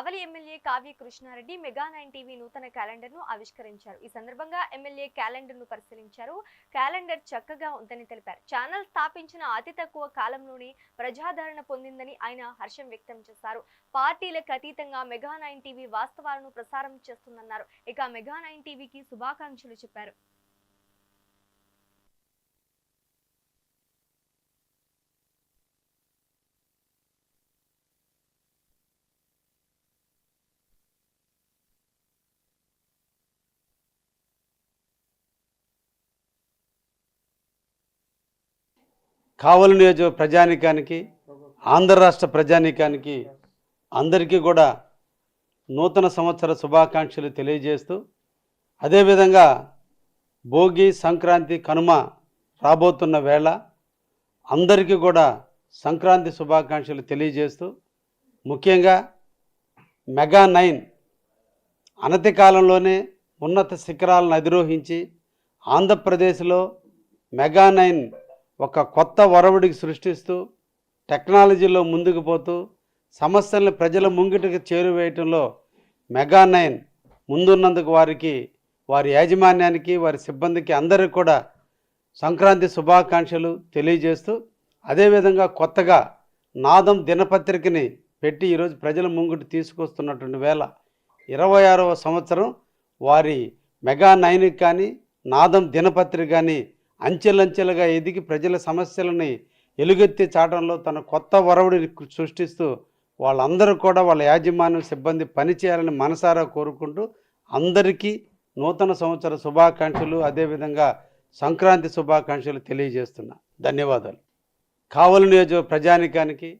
కావలి MLA Kavya Krishna Reddy మెగా9 TV నూతన calendar ను ఆవిష్కరించారు. ఈ సందర్భంగా ఎమ్మెల్యే క్యాలెండర్ ను పరిశీలించారు. క్యాలెండర్ చక్కగా ఉందని తెలిపారు. ఛానల్ స్థాపించిన అతి తక్కువ కాలంలోనే ప్రజాదరణ పొందిందని ఆయన హర్షం వ్యక్తం చేశారు. పార్టీలకు అతీతంగా మెగా9 టీవీ వాస్తవాలను ప్రసారం చేస్తుందన్నారు. ఇక మెగా9 టీవీకి శుభాకాంక్షలు చెప్పారు. కావలి నియోజక ప్రజానీకానికి, ఆంధ్ర రాష్ట్ర ప్రజానీకానికి అందరికీ కూడా నూతన సంవత్సర శుభాకాంక్షలు తెలియజేస్తూ, అదేవిధంగా భోగి, సంక్రాంతి, కనుమ రాబోతున్న వేళ అందరికీ కూడా సంక్రాంతి శుభాకాంక్షలు తెలియజేస్తూ, ముఖ్యంగా మెగా9 అనతి కాలంలోనే ఉన్నత శిఖరాలను అధిరోహించి ఆంధ్రప్రదేశ్లో మెగా9 ఒక కొత్త ఒరవడికి సృష్టిస్తూ టెక్నాలజీలో ముందుకు పోతూ సమస్యలను ప్రజల ముంగిటికి చేరువేయటంలో మెగా9 ముందున్నందుకు వారి యాజమాన్యానికి, వారి సిబ్బందికి అందరికీ కూడా సంక్రాంతి శుభాకాంక్షలు తెలియజేస్తూ, అదేవిధంగా కొత్తగా నాదం దినపత్రికని పెట్టి ఈరోజు ప్రజల ముంగిటి తీసుకొస్తున్నటువంటి వేళ 26వ సంవత్సరం వారి మెగా9కి కానీ నాదం దినపత్రిక కానీ అంచెలంచెలుగా ఎదిగి ప్రజల సమస్యలని ఎలుగెత్తి చాటంలో తన కొత్త ఒరవడిని సృష్టిస్తూ వాళ్ళందరూ కూడా వాళ్ళ యాజమాన్యం, సిబ్బంది పనిచేయాలని మనసారా కోరుకుంటూ అందరికీ నూతన సంవత్సర శుభాకాంక్షలు, అదేవిధంగా సంక్రాంతి శుభాకాంక్షలు తెలియజేస్తున్నా. ధన్యవాదాలు. కావలి నియోజక ప్రజానీకానికి,